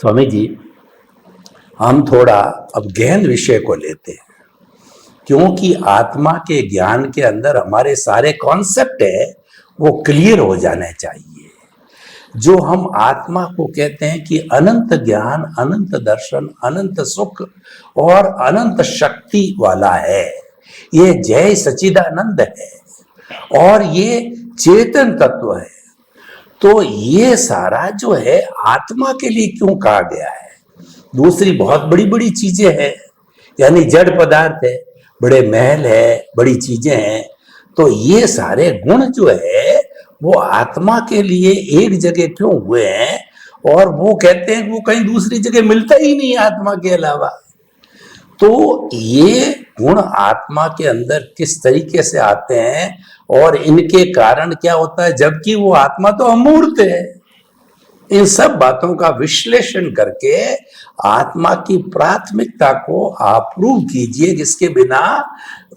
स्वामी जी, हम थोड़ा अब गहन विषय को लेते हैं, क्योंकि आत्मा के ज्ञान के अंदर हमारे सारे कॉन्सेप्ट है वो क्लियर हो जाने चाहिए। जो हम आत्मा को कहते हैं कि अनंत ज्ञान, अनंत दर्शन, अनंत सुख और अनंत शक्ति वाला है, ये जय सच्चिदानंद है और ये चेतन तत्व है। तो ये सारा जो है आत्मा के लिए क्यों कहा गया है? दूसरी बहुत बड़ी बड़ी चीजें हैं, यानी जड़ पदार्थ है, बड़े महल है, बड़ी चीजें हैं, तो ये सारे गुण जो है वो आत्मा के लिए एक जगह क्यों हुए हैं? और वो कहते हैं कि वो कहीं दूसरी जगह मिलता ही नहीं आत्मा के अलावा। तो ये गुण आत्मा के अंदर किस तरीके से आते हैं और इनके कारण क्या होता है, जबकि वो आत्मा तो अमूर्त है। इन सब बातों का विश्लेषण करके आत्मा की प्राथमिकता को अप्रूव कीजिए, जिसके बिना,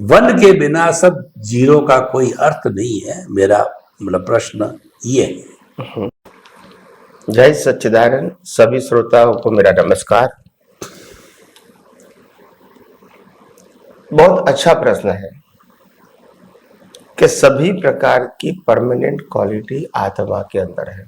वन के बिना सब जीरो का कोई अर्थ नहीं है। मेरा मतलब प्रश्न ये है। जय सच्चिदानंद। सभी श्रोताओं को मेरा नमस्कार। बहुत अच्छा प्रश्न है कि सभी प्रकार की परमानेंट क्वालिटी आत्मा के अंदर है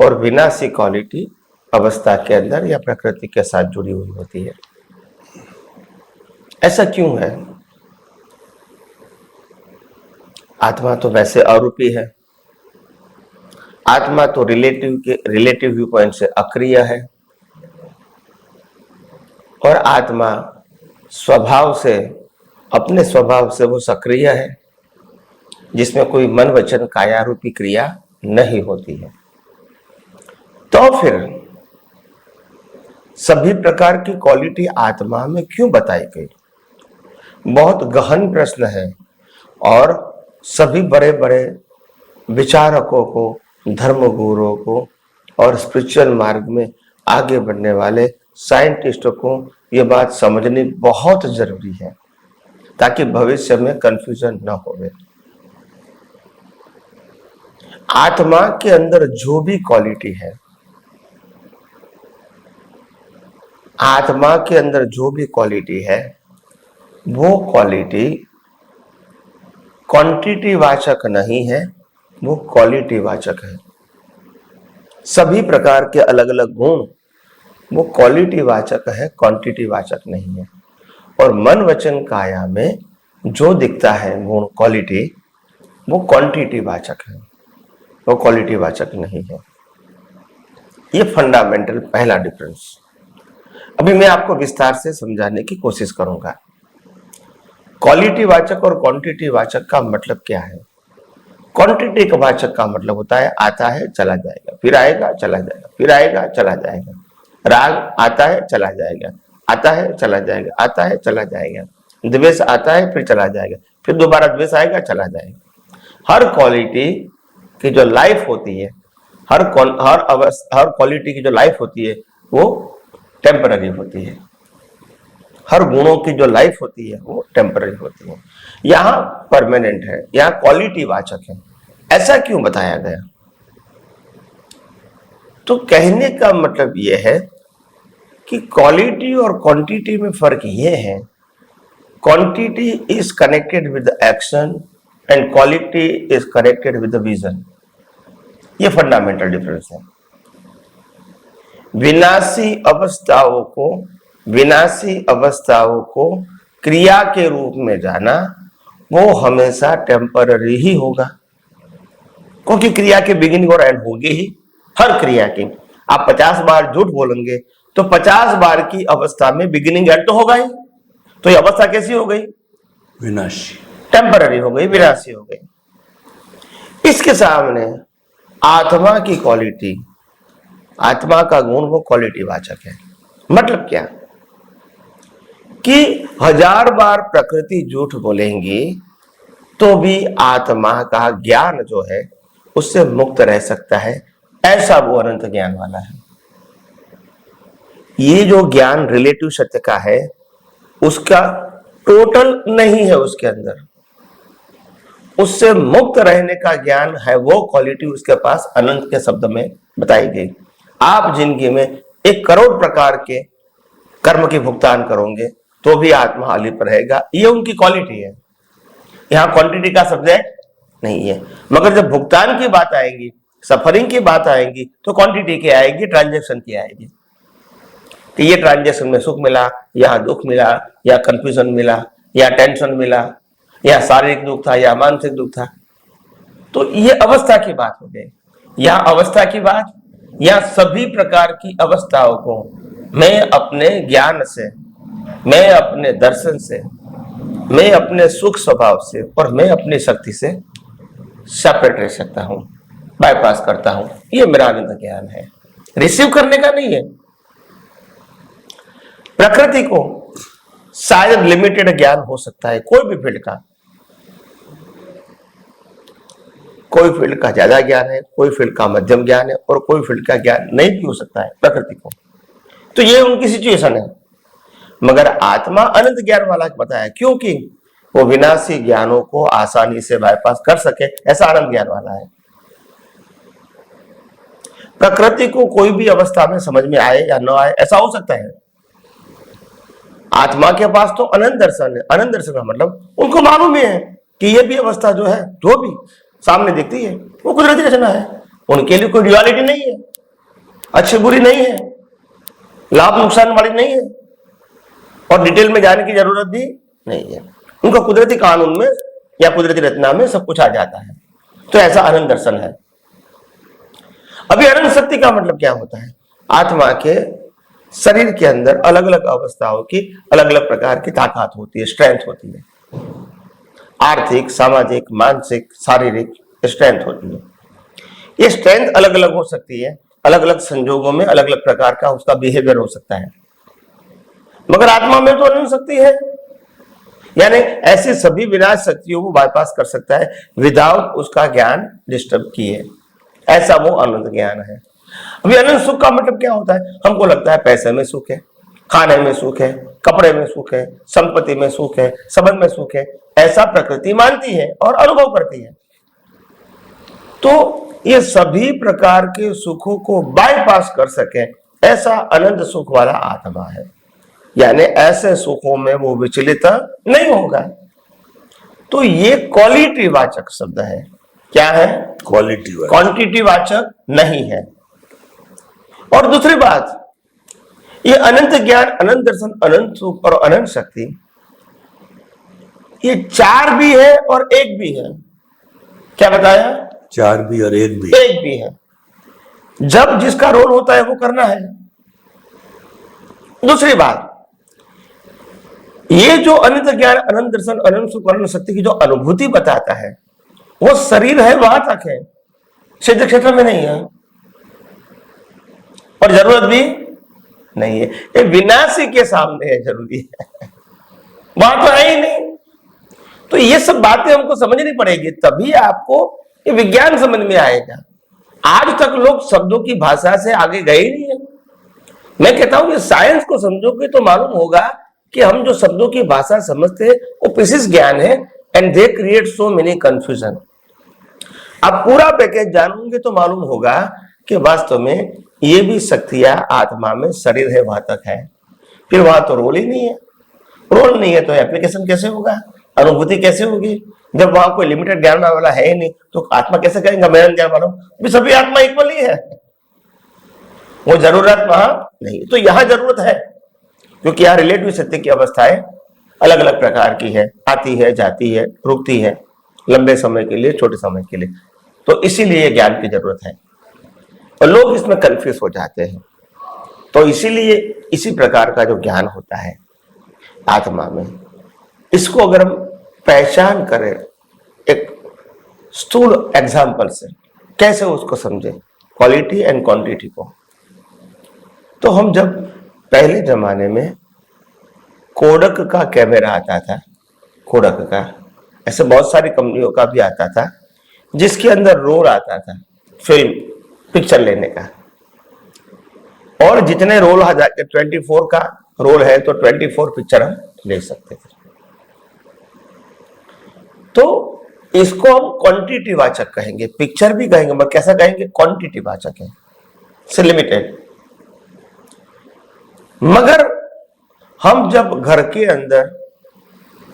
और विनाशी क्वालिटी अवस्था के अंदर या प्रकृति के साथ जुड़ी हुई होती है। ऐसा क्यों है? आत्मा तो वैसे अरूपी है, आत्मा तो रिलेटिव व्यू पॉइंट से अक्रिय है और आत्मा अपने स्वभाव से वो सक्रिय है, जिसमें कोई मन वचन काया रूपी क्रिया नहीं होती है। तो फिर सभी प्रकार की क्वालिटी आत्मा में क्यों बताई गई? बहुत गहन प्रश्न है और सभी बड़े बड़े विचारकों को, धर्मगुरुओं को और स्पिरिचुअल मार्ग में आगे बढ़ने वाले साइंटिस्टों को ये बात समझनी बहुत जरूरी है, ताकि भविष्य में कंफ्यूजन न होवे। आत्मा के अंदर जो भी क्वालिटी है, आत्मा के अंदर जो भी क्वालिटी है, वो क्वालिटी क्वांटिटी वाचक नहीं है, वो क्वालिटी वाचक है। सभी प्रकार के अलग अलग गुण वो क्वालिटी वाचक है, क्वांटिटी वाचक नहीं है। और मन वचन काया में जो दिखता है गुण, क्वालिटी, वो क्वांटिटी वाचक है, वो क्वालिटी वाचक नहीं है। ये फंडामेंटल पहला डिफरेंस अभी मैं आपको विस्तार से समझाने की कोशिश करूंगा। क्वालिटी वाचक और क्वांटिटी वाचक का मतलब क्या है? क्वांटिटी का वाचक का मतलब होता है आता है चला जाएगा, फिर आएगा चला जाएगा, फिर आएगा चला जाएगा। राग आता है चला जाएगा, आता है चला जाएगा, आता है चला जाएगा। द्वेष आता है फिर चला जाएगा, फिर दोबारा द्वेष आएगा चला जाएगा। हर क्वालिटी की जो लाइफ होती है, हर क्वालिटी की जो लाइफ होती है वो टेम्पररी होती है। हर गुणों की जो लाइफ होती है वो टेम्पररी होती है। यहाँ परमानेंट है, यहाँ क्वालिटी वाचक है। ऐसा क्यों बताया गया? तो कहने का मतलब यह है कि क्वालिटी और क्वांटिटी में फर्क यह है, quantity is connected with action and quality is connected with vision. ये फंडामेंटल डिफरेंस है। विनाशी अवस्थाओं को क्रिया के रूप में जाना वो हमेशा टेम्पररी ही होगा, क्योंकि क्रिया के बिगिनिंग और एंड होगी ही। हर क्रिया की आप 50 बार झूठ बोलेंगे तो 50 बार की अवस्था में बिगिनिंग एंड तो होगा ही। तो ये अवस्था कैसी हो गई? विनाशी, टेम्पररी हो गई, विनाशी हो गई। इसके सामने आत्मा की क्वालिटी, आत्मा का गुण वो क्वालिटी वाचक है। मतलब क्या कि 1000 बार प्रकृति झूठ बोलेंगी तो भी आत्मा का ज्ञान जो है उससे मुक्त रह सकता है। ऐसा वो अनंत ज्ञान वाला है। ये जो ज्ञान रिलेटिव सत्य का है उसका टोटल नहीं है उसके अंदर, उससे मुक्त रहने का ज्ञान है। वो क्वालिटी उसके पास अनंत के शब्द में बताई गई। आप जिंदगी में 1 करोड़ प्रकार के कर्म के भुगतान करोगे तो भी आत्मा अलिप्त रहेगा। ये उनकी क्वालिटी है, यहाँ क्वांटिटी का सब्जेक्ट नहीं है। मगर जब भुगतान की बात आएगी, सफरिंग की बात आएगी, तो क्वांटिटी की आएगी, ट्रांजैक्शन की आएगी कि ये ट्रांजैक्शन में सुख मिला, या दुख मिला, या कंफ्यूजन मिला, या टेंशन मिला, या शारीरिक दुख था, या मानसिक दुख था। तो ये अवस्था की बात हो गई। या अवस्था की बात, या सभी प्रकार की अवस्थाओं को मैं अपने ज्ञान से, मैं अपने दर्शन से, मैं अपने सुख स्वभाव से और मैं अपनी शक्ति से सेपरेट रह सकता हूं, बाईपास करता हूं। ये मेरा आनंद ज्ञान है, रिसीव करने का नहीं है। प्रकृति को शायद लिमिटेड ज्ञान हो सकता है, कोई भी फील्ड का, कोई फील्ड का ज्यादा ज्ञान है, कोई फील्ड का मध्यम ज्ञान है, और कोई फील्ड का ज्ञान नहीं भी हो सकता है प्रकृति को। तो ये उनकी सिचुएशन है। मगर आत्मा अनंत ज्ञान वाला बताया, क्योंकि वो विनाशी ज्ञानों को आसानी से बाईपास कर सके, ऐसा अनंत ज्ञान वाला है। प्रकृति को कोई भी अवस्था में समझ में आए या न आए, ऐसा हो सकता है। आत्मा के पास तो अनंत दर्शन है। अनंत दर्शन का मतलब उनको मालूम है कि ये भी अवस्था जो है, जो भी सामने दिखती है, वो कुदरती रचना है। उनके लिए कोई ड्युअलिटी नहीं है, अच्छी बुरी नहीं है, लाभ नुकसान वाली नहीं है, और डिटेल में जाने की जरूरत भी नहीं है। उनका कुदरती कानून में या कुदरती रचना में सब कुछ आ जाता है। तो ऐसा अनंत दर्शन है। अभी अनंत शक्ति का मतलब क्या होता है? आत्मा के शरीर के अंदर अलग अलग अवस्थाओं की अलग अलग प्रकार की ताकत होती है, स्ट्रेंथ होती है। आर्थिक, सामाजिक, मानसिक, शारीरिक स्ट्रेंथ होती है। ये स्ट्रेंथ अलग अलग हो सकती है, अलग अलग संजोगों में अलग अलग प्रकार का उसका बिहेवियर हो सकता है। मगर आत्मा में तो अनंत शक्ति है, यानी ऐसी सभी विनाश शक्तियों को बाईपास कर सकता है विदाउट उसका ज्ञान डिस्टर्ब किए। ऐसा वो अनंत ज्ञान है। अभी अनंत सुख का मतलब क्या होता है? हमको लगता है पैसे में सुख है, खाने में सुख है, कपड़े में सुख है, संपत्ति में सुख है, संबंध में सुख है, ऐसा प्रकृति मानती है और अनुभव करती है। तो ये सभी प्रकार के सुखों को बाईपास कर सके, ऐसा अनंत सुख वाला आत्मा है। यानी ऐसे सुखों में वो विचलित नहीं होगा। तो ये क्वालिटी वाचक शब्द है। क्या है? क्वालिटी, क्वांटिटी वाचक नहीं है। और दूसरी बात, ये अनंत ज्ञान, अनंत दर्शन, अनंत सुख और अनंत शक्ति, ये 4 भी है और 1 भी है। क्या बताया? 4 भी और 1 भी। 1 भी है। जब जिसका रोल होता है वो करना है। दूसरी बात, ये जो अनंत ज्ञान, अनंत दर्शन, अनंत सुख, अनंत शक्ति की जो अनुभूति बताता है, वो शरीर है वहां तक है, सिद्ध क्षेत्र में नहीं है, और जरूरत भी नहीं है। ये विनाशी के सामने है, जरूरी है, वहां तो है ही नहीं। तो ये सब बातें हमको समझनी पड़ेगी, तभी आपको ये विज्ञान समझ में आएगा। आज तक लोग शब्दों की भाषा से आगे गए ही नहीं है। मैं कहता हूं कि साइंस को समझोगे तो मालूम होगा कि हम जो शब्दों की भाषा समझते हैं वो पीसीस ज्ञान है, and they create so many confusion. आप पूरा पैकेज जानोगे तो मालूम होगा कि वास्तव में ये भी शक्तियां आत्मा में, शरीर है वहां तक है। फिर वहां तो रोल ही नहीं है। रोल नहीं है तो एप्लीकेशन कैसे होगा, अनुभूति कैसे होगी? जब वहां कोई लिमिटेड ज्ञान वाला है ही नहीं तो आत्मा कैसे कहेंगे मेरा ज्ञान वाला हूं? सभी आत्मा इक्वल ही है, वो जरूरत वहां नहीं। तो यहां जरूरत है, क्योंकि यहाँ रिलेटिव सत्य की अवस्थाएं अलग अलग प्रकार की है, आती है, जाती है, रुकती है, लंबे समय के लिए, छोटे समय के लिए। तो इसीलिए ज्ञान की जरूरत है, और लोग इसमें कंफ्यूज हो जाते हैं। तो इसीलिए इसी प्रकार का जो ज्ञान होता है आत्मा में, इसको अगर हम पहचान करें एक स्थूल एग्जाम्पल से, कैसे उसको समझे क्वालिटी एंड क्वांटिटी को, तो हम जब पहले जमाने में कोडक का कैमरा आता था, कोडक का, ऐसे बहुत सारी कंपनियों का भी आता था, जिसके अंदर रोल आता था फिल्म पिक्चर लेने का, और जितने रोल आ जाके 24 का रोल है तो 24 पिक्चर हम ले सकते थे। तो इसको हम क्वांटिटी वाचक कहेंगे, पिक्चर भी कहेंगे, मगर कैसा कहेंगे? क्वांटिटी वाचक है, से लिमिटेड। मगर हम जब घर के अंदर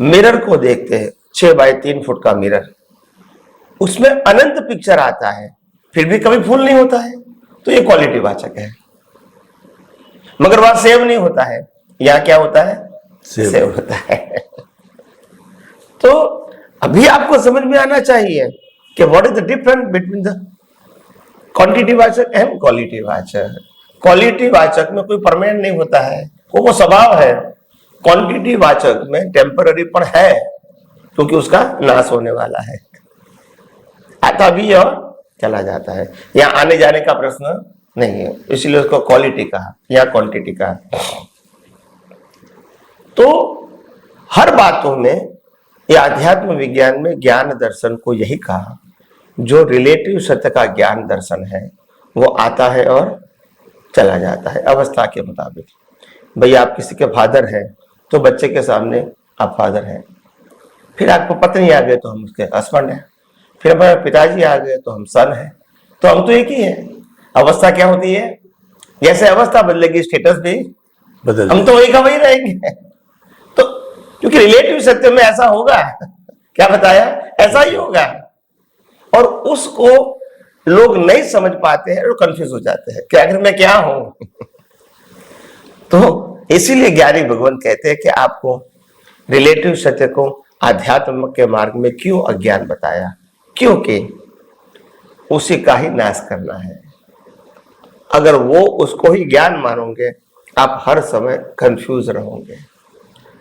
मिरर को देखते हैं, 6 बाय 3 फुट का मिरर, उसमें अनंत पिक्चर आता है, फिर भी कभी फुल नहीं होता है, तो ये क्वालिटी वाचक है। मगर वहां सेव नहीं होता है, यहां क्या होता है? सेव होता है। तो अभी आपको समझ में आना चाहिए कि what is the difference between the quantity वाचक एंड क्वालिटी वाचक। क्वालिटी वाचक में कोई परमानेंट नहीं होता है, वो स्वभाव है। क्वांटिटी वाचक में टेम्पररी पण है, क्योंकि उसका नाश होने वाला है, आता भी और चला जाता है। यहाँ आने जाने का प्रश्न नहीं है, इसलिए उसको क्वालिटी कहा या क्वांटिटी कहा। तो हर बातों में ये अध्यात्म विज्ञान में ज्ञान दर्शन को यही कहा, जो रिलेटिव सत्य का ज्ञान दर्शन है वो आता है और चला जाता है अवस्था के मुताबिक। भाई आप किसी के फादर हैं तो बच्चे के सामने आप फादर हैं, फिर आपको पत्नी आ गए तो हम उसके हस्बैंड हैं, फिर हमारे पिताजी आ गए तो हम सन हैं, तो हम तो एक ही हैं। अवस्था क्या होती है? जैसे अवस्था बदलेगी स्टेटस भी बदल, हम तो वही का वही रहेंगे। तो क्योंकि रिलेटिव सत्य में ऐसा होगा, क्या बताया, ऐसा ही होगा। और उसको लोग नहीं समझ पाते हैं और कंफ्यूज हो जाते हैं कि आखिर मैं क्या हूं। तो इसीलिए ज्ञानी भगवान कहते हैं कि आपको रिलेटिव सत्य को आध्यात्म के मार्ग में क्यों अज्ञान बताया, क्योंकि उसी का ही नाश करना है। अगर वो उसको ही ज्ञान मानोगे, आप हर समय कंफ्यूज रहोगे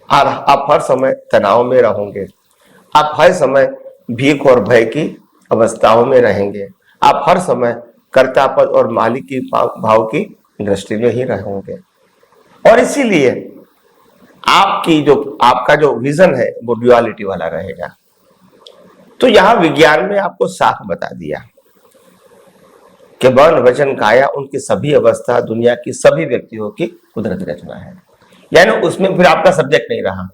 और आप हर समय तनाव में रहोगे, आप हर समय भीख और भय की अवस्थाओं में रहेंगे, आप हर समय कर्तापद और मालिक की भाव की दृष्टि में ही रहोगे। और इसीलिए आपका जो विजन है वो ड्युअलिटी वाला रहेगा। तो यहां विज्ञान में आपको साफ बता दिया कि वर्ण वचन काया उनकी सभी अवस्था दुनिया की सभी व्यक्तियों की कुदरती रचना है। यानी उसमें फिर आपका सब्जेक्ट नहीं रहा।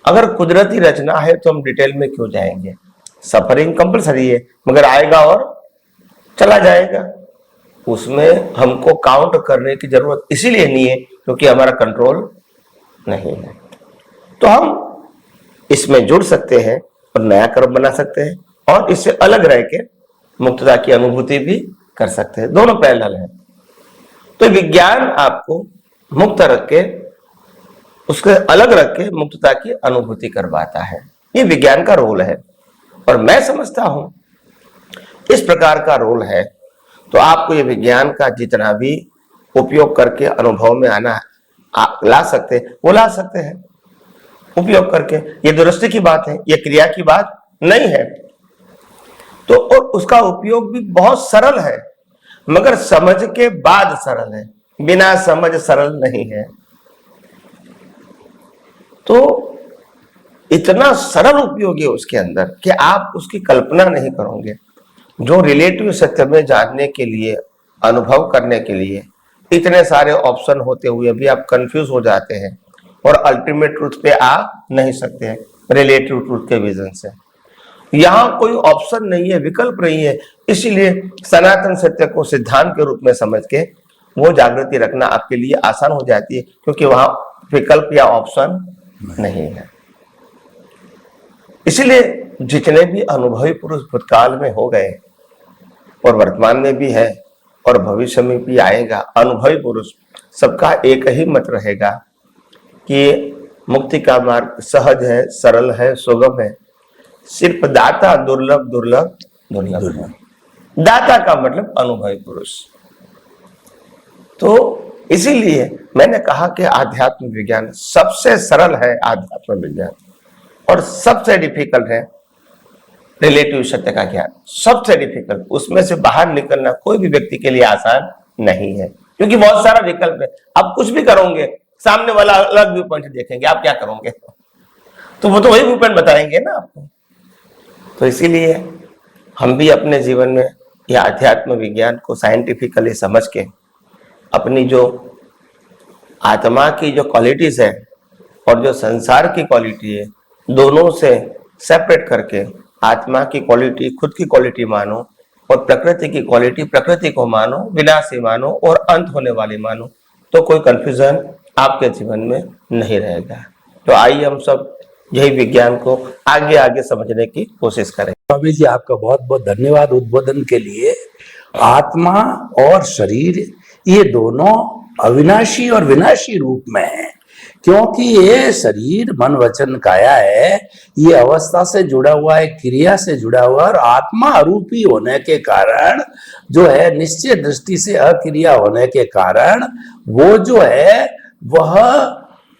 अगर कुदरती रचना है तो हम डिटेल में क्यों जाएंगे? सफरिंग कंपलसरी है, मगर आएगा और चला जाएगा, उसमें हमको काउंट करने की जरूरत इसीलिए नहीं है क्योंकि हमारा कंट्रोल नहीं है। तो हम इसमें जुड़ सकते हैं और नया कर्म बना सकते हैं और इससे अलग रह के मुक्तता की अनुभूति भी कर सकते हैं। दोनों पैरेलल है। तो विज्ञान आपको मुक्त रख के, उसके अलग रख के मुक्तता की अनुभूति करवाता है। ये विज्ञान का रोल है और मैं समझता हूं इस प्रकार का रोल है। तो आपको ये विज्ञान का जितना भी उपयोग करके अनुभव में आना ला सकते, वो ला सकते हैं उपयोग करके। ये दुरुस्ती की बात है, ये क्रिया की बात नहीं है। तो और उसका उपयोग भी बहुत सरल है, मगर समझ के बाद सरल है, बिना समझ सरल नहीं है। तो इतना सरल उपयोग है उसके अंदर कि आप उसकी कल्पना नहीं करोगे। जो रिलेटिव सत्य में जानने के लिए, अनुभव करने के लिए इतने सारे ऑप्शन होते हुए भी आप कंफ्यूज हो जाते हैं और अल्टीमेट ट्रूथ पे आ नहीं सकते हैं रिलेटिव ट्रूथ के विजन से। यहां कोई ऑप्शन नहीं है, विकल्प नहीं है। इसीलिए सनातन सत्य को सिद्धांत के रूप में समझ के वो जागृति रखना आपके लिए आसान हो जाती है, क्योंकि वहां विकल्प या ऑप्शन नहीं है। इसलिए जितने भी अनुभवी पुरुष भूतकाल में हो गए और वर्तमान में भी है और भविष्य में भी आएगा, अनुभवी पुरुष सबका एक ही मत रहेगा कि मुक्ति का मार्ग सहज है, सरल है, सुगम है। सिर्फ दाता दुर्लभ दुर्लभ दुर्लभ है। दाता का मतलब अनुभवी पुरुष। तो इसीलिए मैंने कहा कि आध्यात्म विज्ञान सबसे सरल है, आध्यात्म विज्ञान, और सबसे डिफिकल्ट है रिलेटिव सत्य का ज्ञान। सबसे डिफिकल्ट, उसमें से बाहर निकलना कोई भी व्यक्ति के लिए आसान नहीं है, क्योंकि बहुत सारा विकल्प है। आप कुछ भी करोगे, सामने वाला अलग व्यू पॉइंट देखेंगे, आप क्या करोगे? तो वो तो वही व्यू पॉइंट बताएंगे ना आपको। तो इसीलिए हम भी अपने जीवन में यह अध्यात्म विज्ञान को साइंटिफिकली समझ के अपनी जो आत्मा की जो क्वालिटीज है और जो संसार की क्वालिटी है, दोनों से सेपरेट करके आत्मा की क्वालिटी खुद की क्वालिटी मानो और प्रकृति की क्वालिटी प्रकृति को मानो, विनाशी मानो और अंत होने वाली मानो। तो कोई कंफ्यूजन आपके जीवन में नहीं रहेगा। तो आइए हम सब यही विज्ञान को आगे आगे समझने की कोशिश करें। स्वामी जी, आपका बहुत बहुत धन्यवाद उद्बोधन के लिए। आत्मा और शरीर ये दोनों अविनाशी और विनाशी रूप में हैं, क्योंकि ये शरीर मन वचन काया है, ये अवस्था से जुड़ा हुआ है, क्रिया से जुड़ा हुआ है, और आत्मा अरूपी होने के कारण जो है, निश्चय दृष्टि से अक्रिया होने के कारण वो जो है वह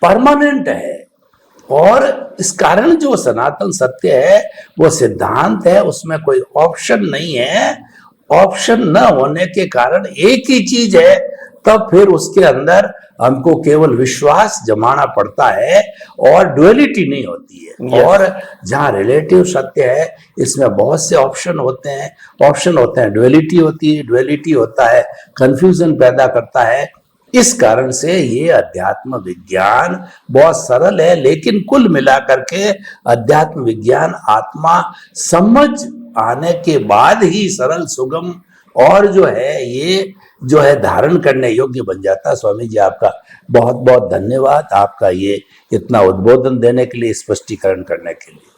परमानेंट है। और इस कारण जो सनातन सत्य है वो सिद्धांत है, उसमें कोई ऑप्शन नहीं है। ऑप्शन न होने के कारण एक ही चीज है, तब फिर उसके अंदर हमको केवल विश्वास जमाना पड़ता है और ड्युअलिटी नहीं होती है। Yes. और जहाँ रिलेटिव सत्य है इसमें बहुत से ऑप्शन होते हैं, ड्युअलिटी होती है, ड्युअलिटी होता है, कंफ्यूजन पैदा करता है। इस कारण से ये अध्यात्म विज्ञान बहुत सरल है, लेकिन कुल मिलाकर के अध्यात्म विज्ञान आत्मा समझ आने के बाद ही सरल, सुगम और जो है ये जो है धारण करने योग्य बन जाता है। स्वामी जी, आपका बहुत बहुत धन्यवाद, आपका ये इतना उद्बोधन देने के लिए, स्पष्टीकरण करने के लिए।